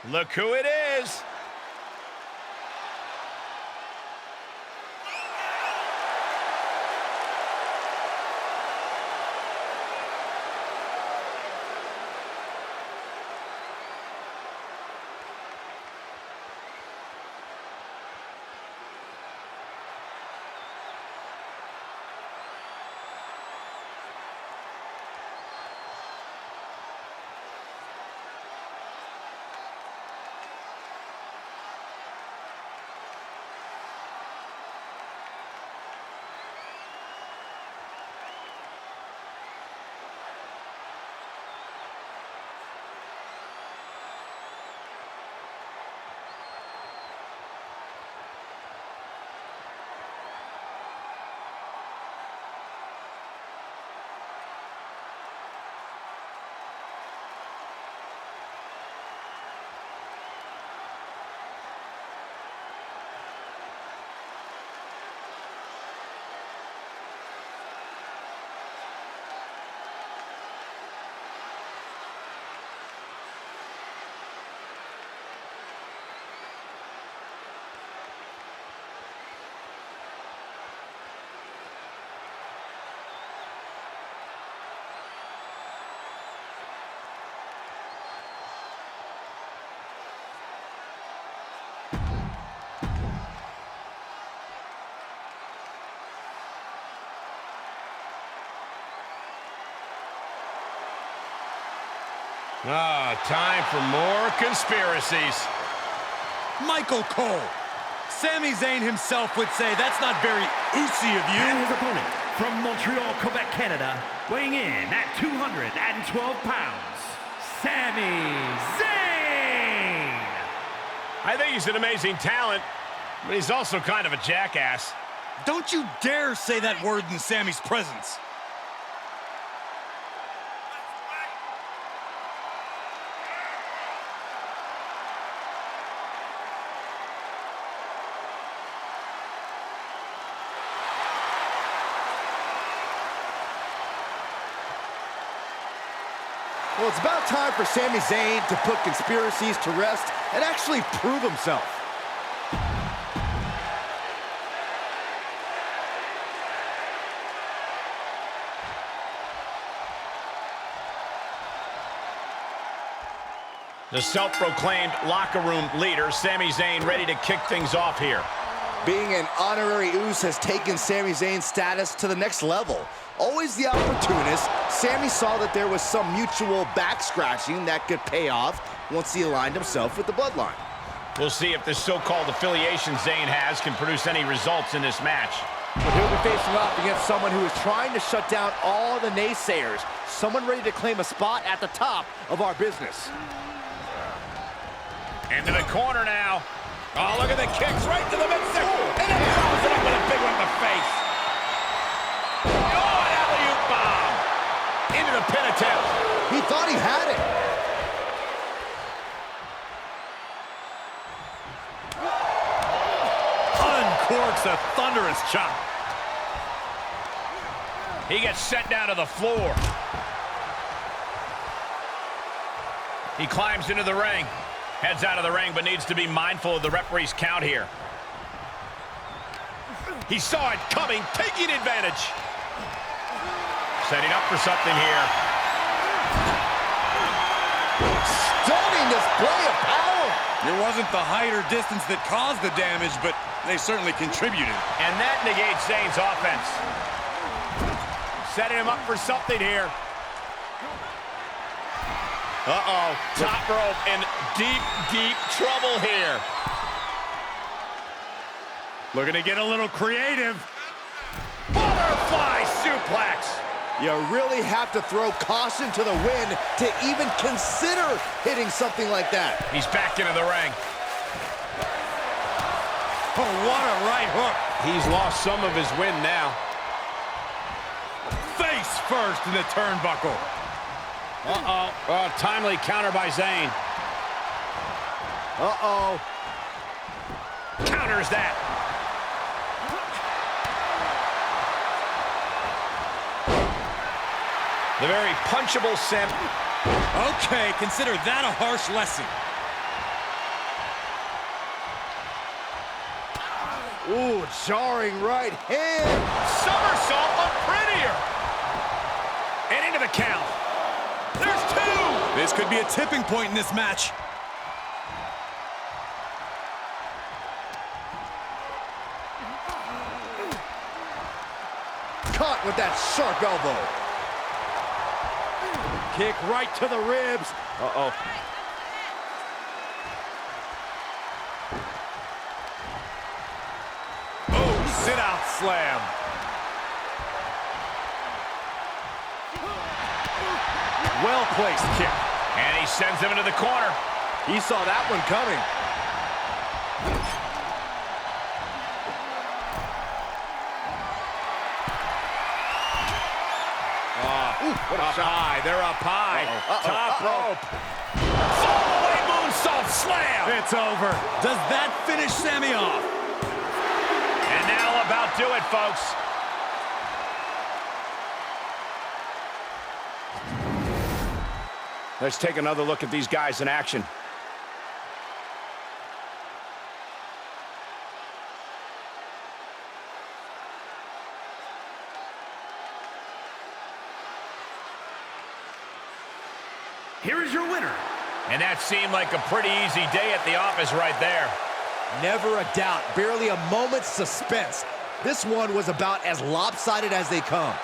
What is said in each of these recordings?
Look who it is. Time for more conspiracies. Michael Cole. Sami Zayn himself would say that's not very oozy of you. And his opponent from Montreal, Quebec, Canada, weighing in at 212 pounds, Sami Zayn. I think he's an amazing talent, but he's also kind of a jackass. Don't you dare say that word in Sami's presence. Well, it's about time for Sami Zayn to put conspiracies to rest and actually prove himself. The self-proclaimed locker room leader, Sami Zayn, ready to kick things off here. Being an honorary Uce has taken Sami Zayn's status to the next level. Always the opportunist, Sami saw that there was some mutual back-scratching that could pay off once he aligned himself with the bloodline. We'll see if this so-called affiliation Zayn has can produce any results in this match. But he'll be facing off against someone who is trying to shut down all the naysayers. Someone ready to claim a spot at the top of our business. Into the corner now. Oh, look at the kicks right to the midsection. And then follows it up with a big one in the face. Oh, an alley-oop bomb. Into the pin attempt. He thought he had it. Uncorks a thunderous chop. He gets sent down to the floor. He climbs into the ring. Heads out of the ring, but needs to be mindful of the referee's count here. He saw it coming, taking advantage. Setting up for something here. Stunning display of power. It wasn't the height or distance that caused the damage, but they certainly contributed. And that negates Zayn's offense. Setting him up for something here. Uh-oh, top rope in deep, deep trouble here. Looking to get a little creative. Butterfly suplex. You really have to throw caution to the wind to even consider hitting something like that. He's back into the ring. Oh, what a right hook. He's lost some of his wind now. Face first in the turnbuckle. Uh-oh. Timely counter by Zayn. Uh-oh. Counters that. The very punchable Sam. Okay, consider that a harsh lesson. Ooh, jarring right hand. Somersault looked prettier. And into the count. There's two. This could be a tipping point in this match. Caught with that sharp elbow. Kick right to the ribs. Uh-oh. Oh, sit-out slam. Well-placed kick. And he sends him into the corner. He saw that one coming. What a shot. High. They're up high. Top rope. Fall-away moonsault slam. It's over. Does that finish Sami off? And that'll about do it, folks. Let's take another look at these guys in action. Here is your winner. And that seemed like a pretty easy day at the office right there. Never a doubt, barely a moment's suspense. This one was about as lopsided as they come.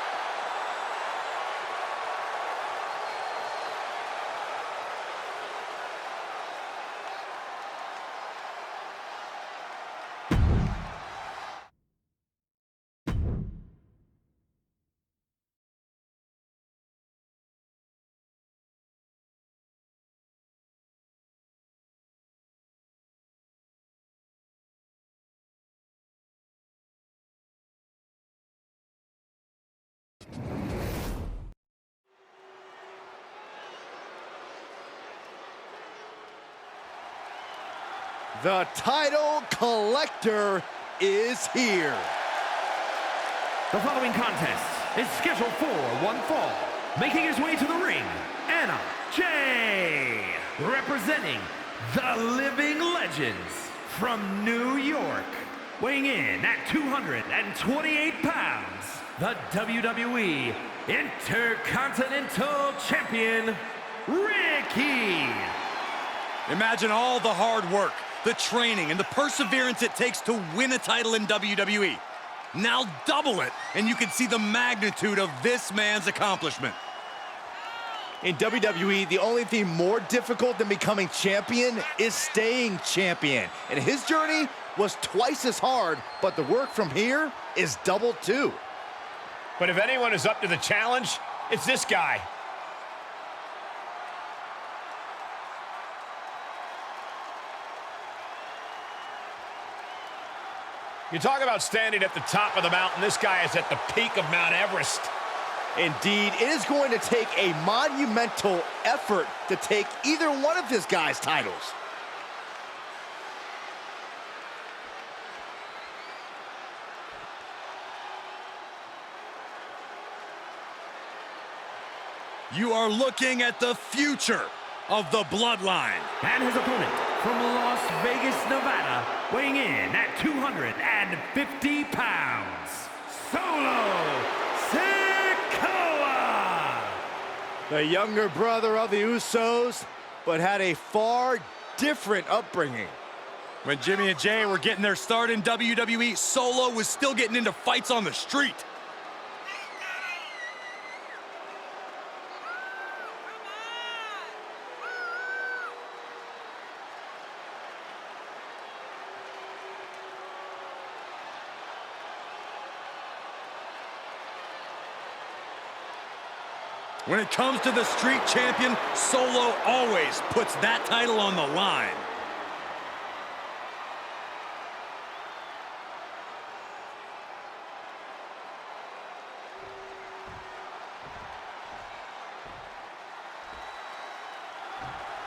The title collector is here. The following contest is scheduled for one fall. Making his way to the ring, Anna Jay. Representing the Living Legends from New York. Weighing in at 228 pounds, the WWE Intercontinental Champion, Ricky. Imagine all the hard work, the training, and the perseverance it takes to win a title in WWE. Now double it, and you can see the magnitude of this man's accomplishment. In WWE, the only thing more difficult than becoming champion is staying champion. And his journey was twice as hard, but the work from here is double too. But if anyone is up to the challenge, it's this guy. You talk about standing at the top of the mountain, this guy is at the peak of Mount Everest. Indeed, it is going to take a monumental effort to take either one of this guy's titles. You are looking at the future of the Bloodline. And his opponent from Las Vegas, Nevada, weighing in at 250 pounds, Solo Sikoa. The younger brother of the Usos, but had a far different upbringing. When Jimmy and Jay were getting their start in WWE, Solo was still getting into fights on the street. When it comes to the street champion, Solo always puts that title on the line.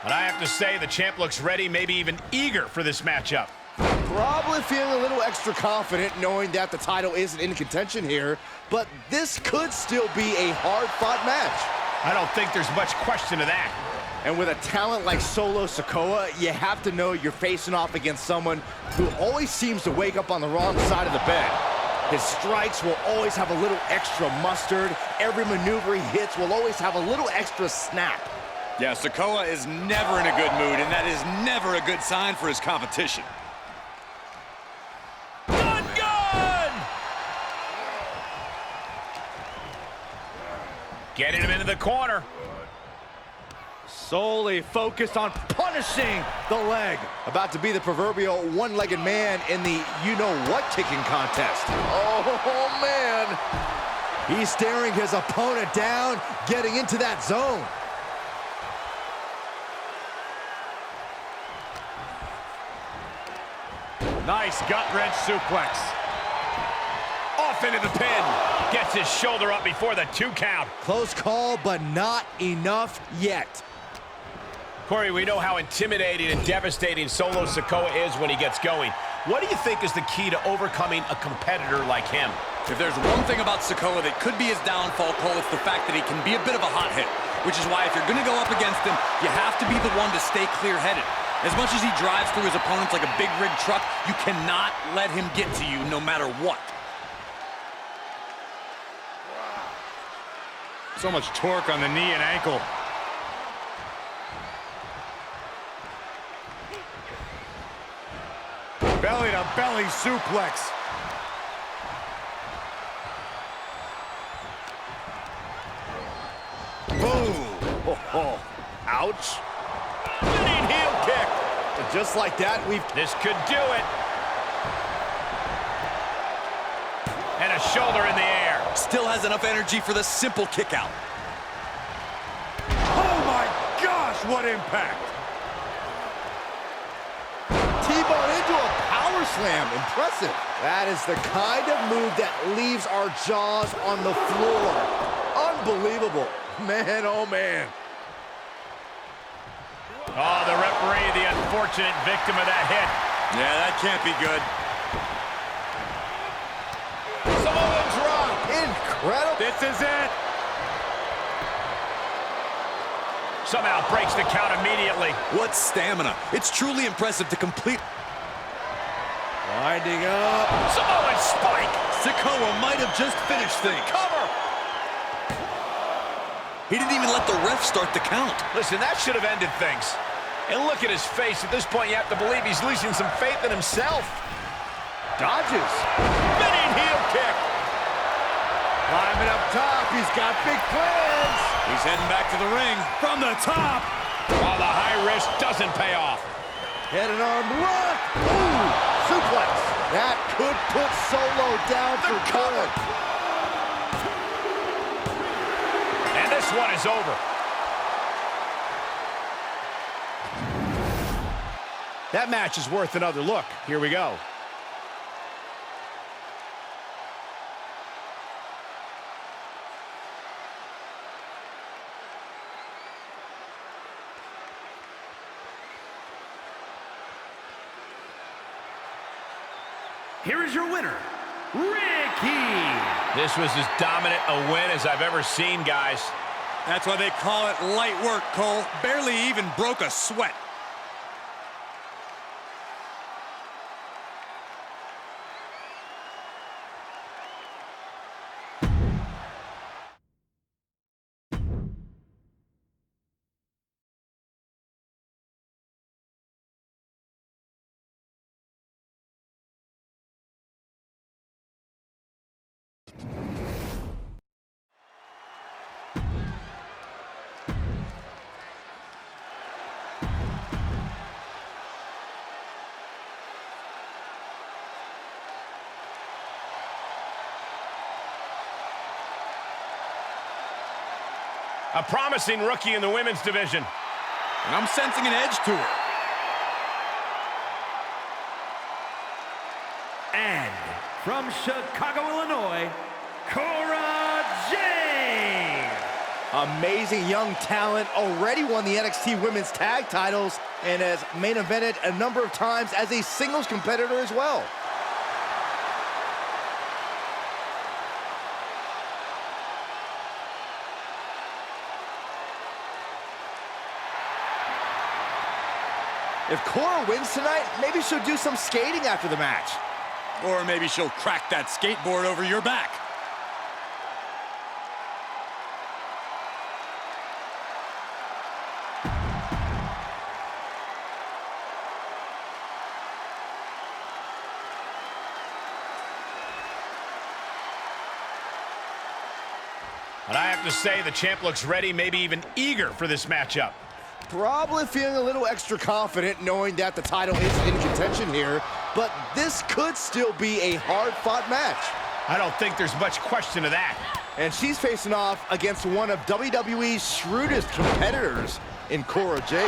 But I have to say, the champ looks ready, maybe even eager for this matchup. Probably feeling a little extra confident knowing that the title isn't in contention here, but this could still be a hard-fought match. I don't think there's much question of that. And with a talent like Solo Sikoa, you have to know you're facing off against someone who always seems to wake up on the wrong side of the bed. His strikes will always have a little extra mustard. Every maneuver he hits will always have a little extra snap. Yeah, Sikoa is never in a good mood, and that is never a good sign for his competition. Gun! Getting him into the corner. Solely focused on punishing the leg. About to be the proverbial one-legged man in the you-know-what kicking contest. Oh, man. He's staring his opponent down, getting into that zone. Nice gut-wrench suplex. Off into the pin. Gets his shoulder up before the 2 count. Close call, but not enough yet. Corey, we know how intimidating and devastating Solo Sikoa is when he gets going. What do you think is the key to overcoming a competitor like him? If there's one thing about Sikoa that could be his downfall, Cole, it's the fact that he can be a bit of a hothead, which is why if you're going to go up against him, you have to be the one to stay clear-headed. As much as he drives through his opponents like a big rig truck, you cannot let him get to you no matter what. So much torque on the knee and ankle. Belly-to-belly suplex. Boom. Oh. Ouch. Spinning heel kick. And just like that, This could do it. And a shoulder in the air. Still has enough energy for the simple kick out. Oh my gosh, what impact! T-bone into a power slam. Impressive. That is the kind of move that leaves our jaws on the floor. Unbelievable. Man, oh man. Oh, the referee, the unfortunate victim of that hit. Yeah, that can't be good. Samoa drop. Incredible. This is it! Somehow breaks the count immediately. What stamina. It's truly impressive to complete. Winding up. Samoan spike. Sikoa might have just finished things. Cover. He didn't even let the ref start the count. Listen, that should have ended things. And look at his face. At this point, you have to believe he's losing some faith in himself. Dodges. Spinning heel kick. Climbing up top. He's got big plans. He's heading back to the ring. From the top! Oh, the high risk doesn't pay off. Head and arm lock. Ooh, suplex. That could put Solo down for good. And this one is over. That match is worth another look. Here we go. Here is your winner, Ricky. This was as dominant a win as I've ever seen, guys. That's why they call it light work, Cole. Barely even broke a sweat. A promising rookie in the women's division. And I'm sensing an edge to her. And from Chicago, Illinois, Cora Jade. Amazing young talent, already won the NXT Women's Tag Titles and has main evented a number of times as a singles competitor as well. If Cora wins tonight, maybe she'll do some skating after the match. Or maybe she'll crack that skateboard over your back. And I have to say, the champ looks ready, maybe even eager for this matchup. Probably feeling a little extra confident knowing that the title is in contention here, but this could still be a hard-fought match. I don't think there's much question of that. And she's facing off against one of WWE's shrewdest competitors in Cora Jade.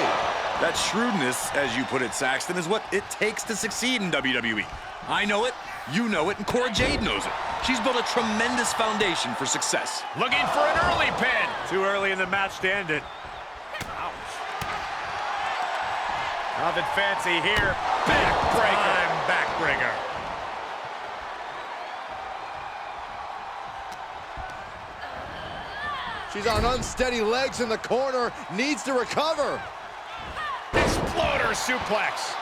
That shrewdness, as you put it, Saxton, is what it takes to succeed in WWE. I know it, you know it, and Cora Jade knows it. She's built a tremendous foundation for success. Looking for an early pin. Too early in the match to end it. Nothing fancy here. Backbreaker. Backbreaker. She's on unsteady legs in the corner, needs to recover. Exploder suplex.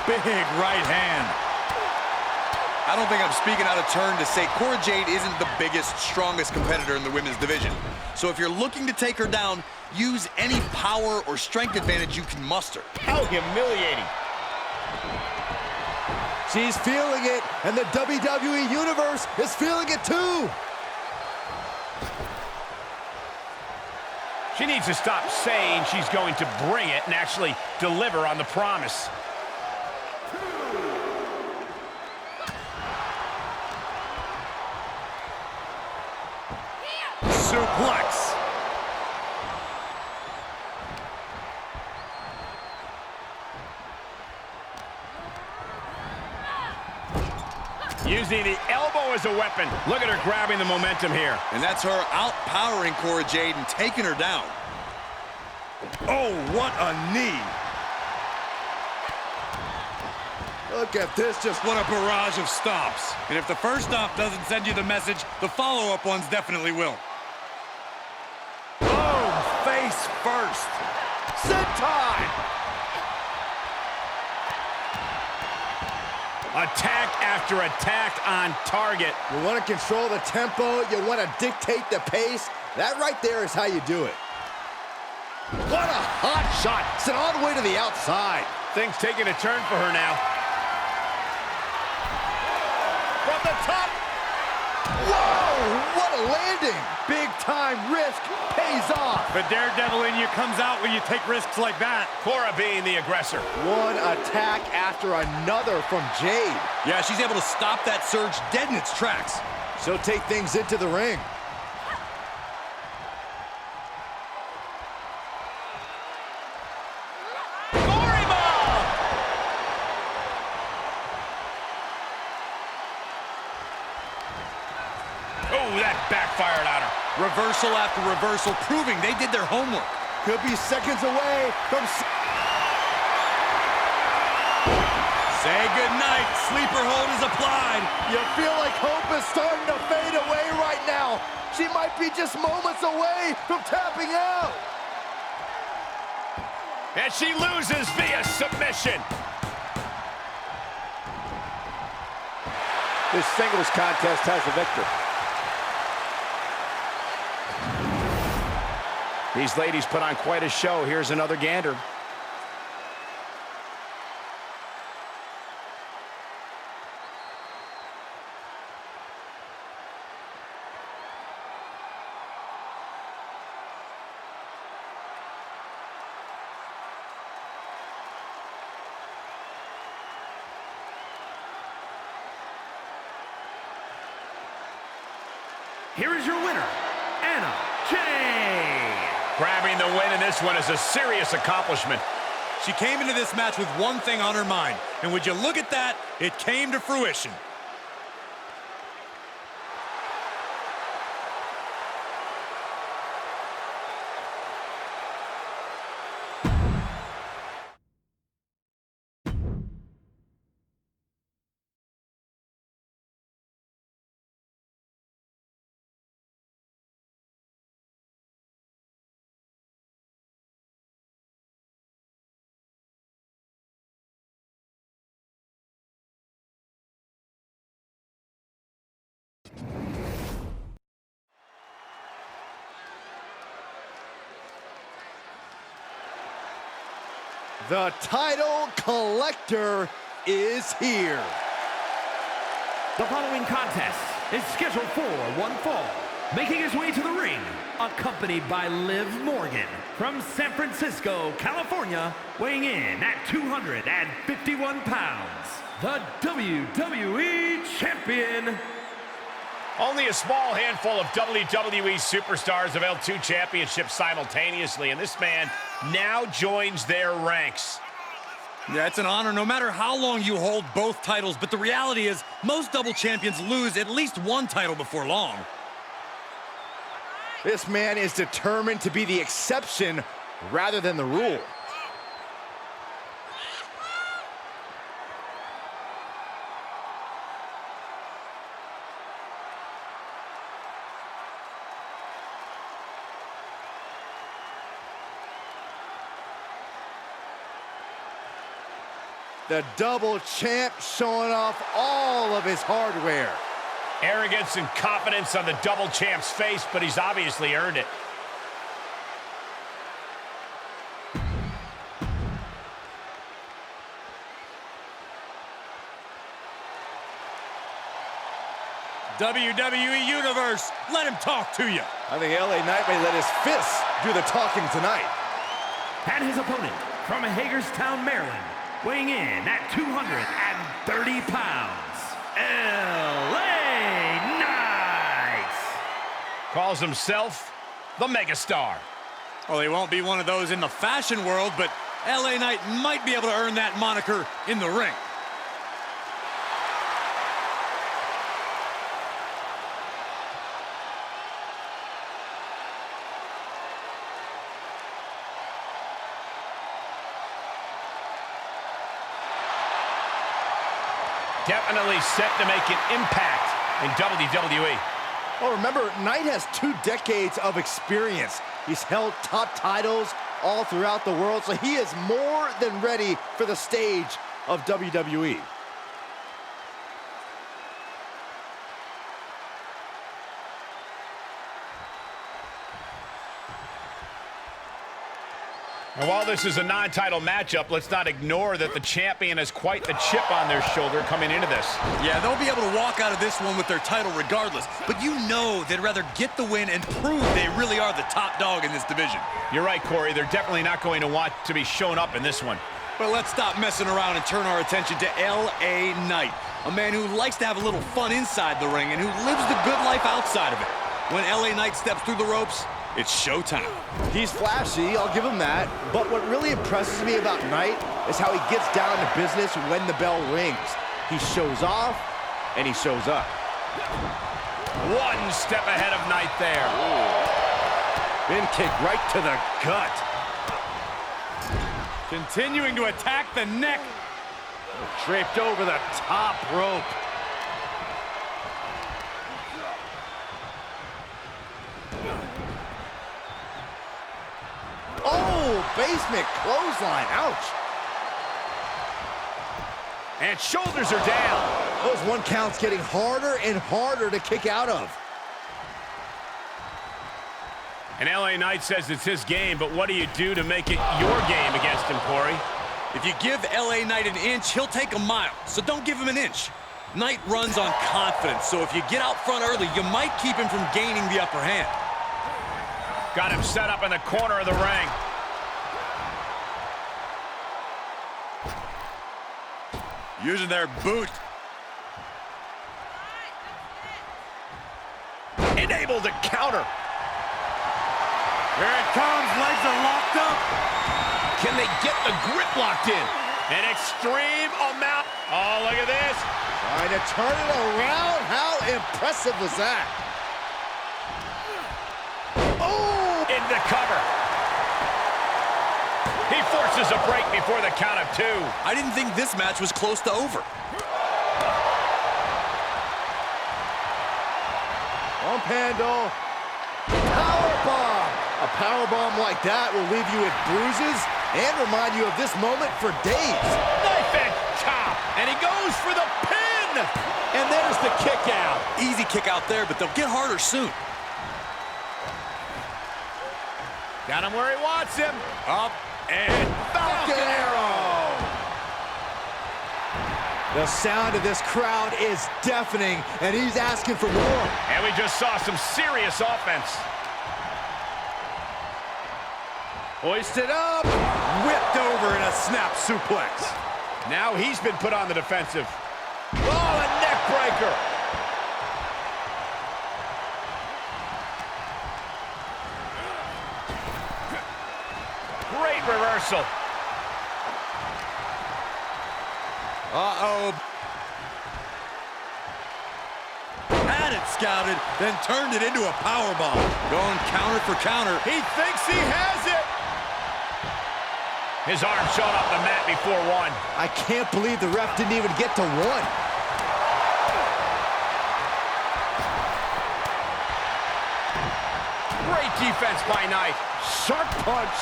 Big right hand. I don't think I'm speaking out of turn to say Cora Jade isn't the biggest, strongest competitor in the women's division. So if you're looking to take her down, use any power or strength advantage you can muster. How humiliating. She's feeling it, and the WWE Universe is feeling it too. She needs to stop saying she's going to bring it and actually deliver on the promise. Suplex. Using the elbow as a weapon. Look at her grabbing the momentum here. And that's her outpowering Cora Jade and taking her down. Oh, what a knee. Look at this, just What a barrage of stops. And if the first stop doesn't send you the message, the follow-up ones definitely will. Boom, face first. senton. Attack after attack on target. You want to control the tempo, you want to dictate the pace. That right there is how you do it. What a hot shot. Sent all the way to the outside. Things taking a turn for her now. From the top. Whoa, what a landing. Big time risk pays off. The daredevil in you comes out when you take risks like that. Cora being the aggressor. One attack after another from Jade. Yeah, she's able to stop that surge dead in its tracks. She'll take things into the ring. Oh, that backfired on her. Reversal after reversal, proving they did their homework. Could be seconds away from... Say goodnight. Sleeper hold is applied. You feel like hope is starting to fade away right now. She might be just moments away from tapping out. And she loses via submission. This singles contest has a victor. These ladies put on quite a show. Here's another gander. Here is your winner, Anna Jay. Grabbing the win in this one is a serious accomplishment. She came into this match with one thing on her mind, and would you look at that, it came to fruition. The title collector is here. The following contest is scheduled for one fall. Making his way to the ring, accompanied by Liv Morgan from San Francisco, California, weighing in at 251 pounds, the WWE Champion. Only a small handful of WWE superstars have held 2 championships simultaneously, and this man now joins their ranks. Yeah, it's an honor no matter how long you hold both titles, but the reality is most double champions lose at least one title before long. This man is determined to be the exception rather than the rule. The double champ showing off all of his hardware. Arrogance and confidence on the double champ's face, but he's obviously earned it. WWE Universe, let him talk to you. I think LA Knight may let his fists do the talking tonight. And his opponent from Hagerstown, Maryland, weighing in at 230 pounds, LA Knight. Calls himself the megastar. Well, he won't be one of those in the fashion world, but LA Knight might be able to earn that moniker in the ring. Definitely set to make an impact in WWE. Well, remember, Knight has 2 decades of experience. He's held top titles all throughout the world, so he is more than ready for the stage of WWE. And while this is a non-title matchup, let's not ignore that the champion has quite the chip on their shoulder coming into this. Yeah, they'll be able to walk out of this one with their title regardless, but you know they'd rather get the win and prove they really are the top dog in this division. You're right, Corey. They're definitely not going to want to be shown up in this one. But let's stop messing around and turn our attention to LA Knight, a man who likes to have a little fun inside the ring and who lives the good life outside of it. When LA Knight steps through the ropes, it's showtime. He's flashy, I'll give him that. But what really impresses me about Knight is how he gets down to business when the bell rings. He shows off, and he shows up. One step ahead of Knight there. Bin kick right to the gut. Continuing to attack the neck. Draped over the top rope. Oh, basement clothesline, ouch. And shoulders are down. Those 1 counts getting harder and harder to kick out of. And LA Knight says it's his game, but what do you do to make it your game against him, Corey? If you give LA Knight an inch, he'll take a mile, so don't give him an inch. Knight runs on confidence, so if you get out front early, you might keep him from gaining the upper hand. Got him set up in the corner of the ring. Using their boot. And able to counter. Here it comes, legs are locked up. Can they get the grip locked in? An extreme amount. Oh, look at this. Trying to turn it around. How impressive was that? Oh! In the cover. He forces a break before the count of 2. I didn't think this match was close to over. Bump handle. Powerbomb. A powerbomb like that will leave you with bruises and remind you of this moment for days. Knife and chop. And he goes for the pin. And there's the kick out. Easy kick out there, but they'll get harder soon. Got him where he wants him. Up, And Falcon Arrow. The sound of this crowd is deafening, and he's asking for more. And we just saw some serious offense. Hoisted up. Whipped over in a snap suplex. Now he's been put on the defensive. Oh, a neck breaker. Great reversal. Uh-oh. Had it scouted, then turned it into a powerbomb. Going counter for counter. He thinks he has it. His arm showing up the mat before one. I can't believe the ref didn't even get to one. Great defense by Knight. Sharp punch.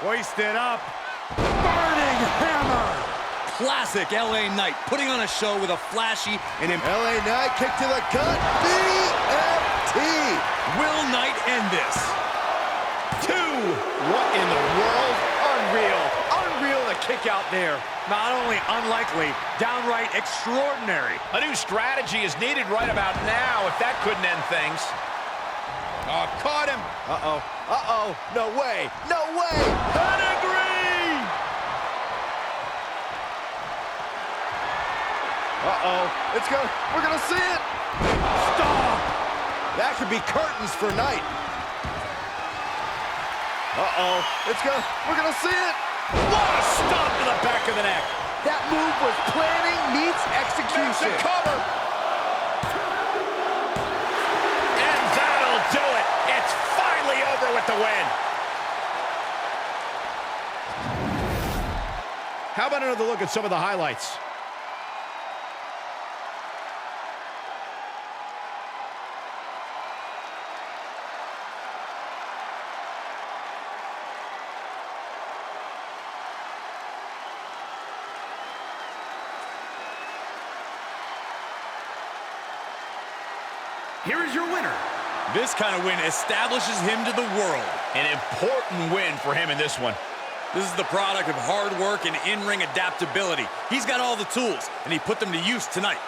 Hoisted up. Burning hammer. Classic LA Knight, putting on a show with a flashy and LA Knight kick to the gut. BFT. Will Knight end this? 2. What in the world? Unreal. Unreal the kick out there. Not only unlikely, downright extraordinary. A new strategy is needed right about now if that couldn't end things. Oh, caught him. Uh-oh. Uh-oh. No way. No way. Pedigree. Uh-oh. We're gonna see it. Stop. That could be curtains for Knight. Uh-oh. We're gonna see it. What a stomp to the back of the neck. That move was planning meets execution. Makes a cover. And that'll do it. It's finally over with the win. How about another look at some of the highlights? Here is your winner. This kind of win establishes him to the world. An important win for him in this one. This is the product of hard work and in-ring adaptability. He's got all the tools, and he put them to use tonight.